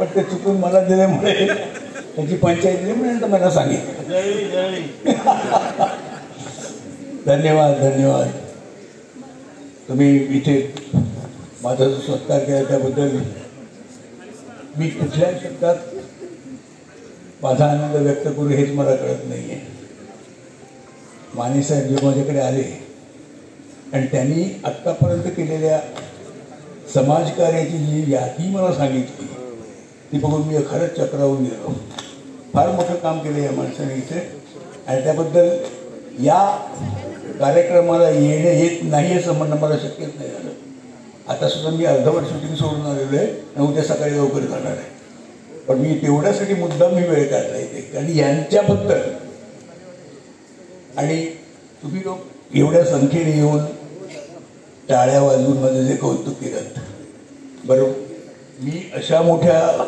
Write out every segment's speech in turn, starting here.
पण ते चुकून मला दिल्यामुळे त्याची पंचायत दिली म्हणून मला सांगितलं. धन्यवाद धन्यवाद. तुम्ही इथे माझा जो सत्कार केला त्याबद्दल मी कुठल्या शब्दात माझा आनंद व्यक्त करू हेच मला कळत नाही आहे. माने साहेब जे माझ्याकडे आले आणि त्यांनी आत्तापर्यंत केलेल्या समाजकार्याची जी यादी मला सांगितली ती बघून मी खरंच चक्रावून गेलो. फार मोठं काम केलं या माणसाने इथे आणि त्याबद्दल या कार्यक्रमाला येणं येत नाही असं म्हणणं मला शक्यच नाही झालं. आता सुद्धा मी अर्धवट शूटिंग सोडून आलेलो आहे आणि उद्या सकाळी लवकर जाणार आहे. पण मी तेवढ्यासाठी मुद्दाम मी वेळ काढला इथे आणि यांच्याबद्दल आणि तुम्ही लोक एवढ्या संख्येने येऊन टाळ्या वाजवून माझं जे कौतुक केलं बरोबर. मी अशा मोठ्या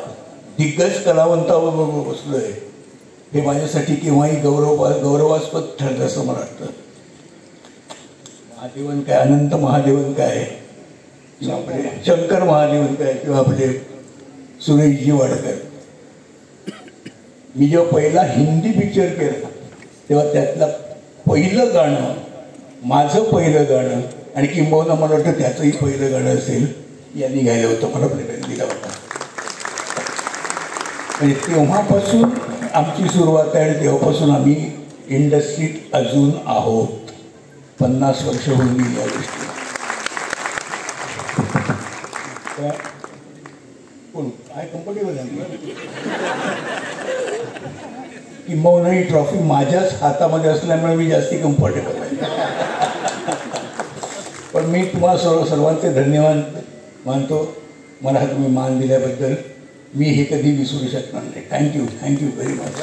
दिग्गज कलावंताबरोबर बसलो आहे हे माझ्यासाठी केव्हाही गौरवास्पद ठरलं असं मला वाटतं. महादेवन काय अनंत महादेवन काय किंवा आपले शंकर महादेवन काय किंवा आपले सुरेशजी वाडकर. मी जेव्हा पहिला हिंदी पिक्चर केला तेव्हा त्यातलं पहिलं गाणं माझं पहिलं गाणं आणि किंबहुना मला वाटतं त्याचंही पहिलं गाणं असेल यांनी घ्यायला होतं मला प्रेम दिला होता. म्हणजे तेव्हापासून आमची सुरुवात आहे आणि तेव्हापासून आम्ही इंडस्ट्रीत अजून आहोत. 50 वर्ष होऊन गेली या गोष्टी. कोण काय कम्फर्टेबल आहे किंबहुना ही ट्रॉफी माझ्याच हातामध्ये असल्यामुळे मी जास्ती कम्फर्टेबल आहे. पण मी तुम्हाला सर्वांचे धन्यवाद मानतो. मला तुम्ही मान दिल्याबद्दल मी हे कधी विसरू शकणार नाही. Thank you very much.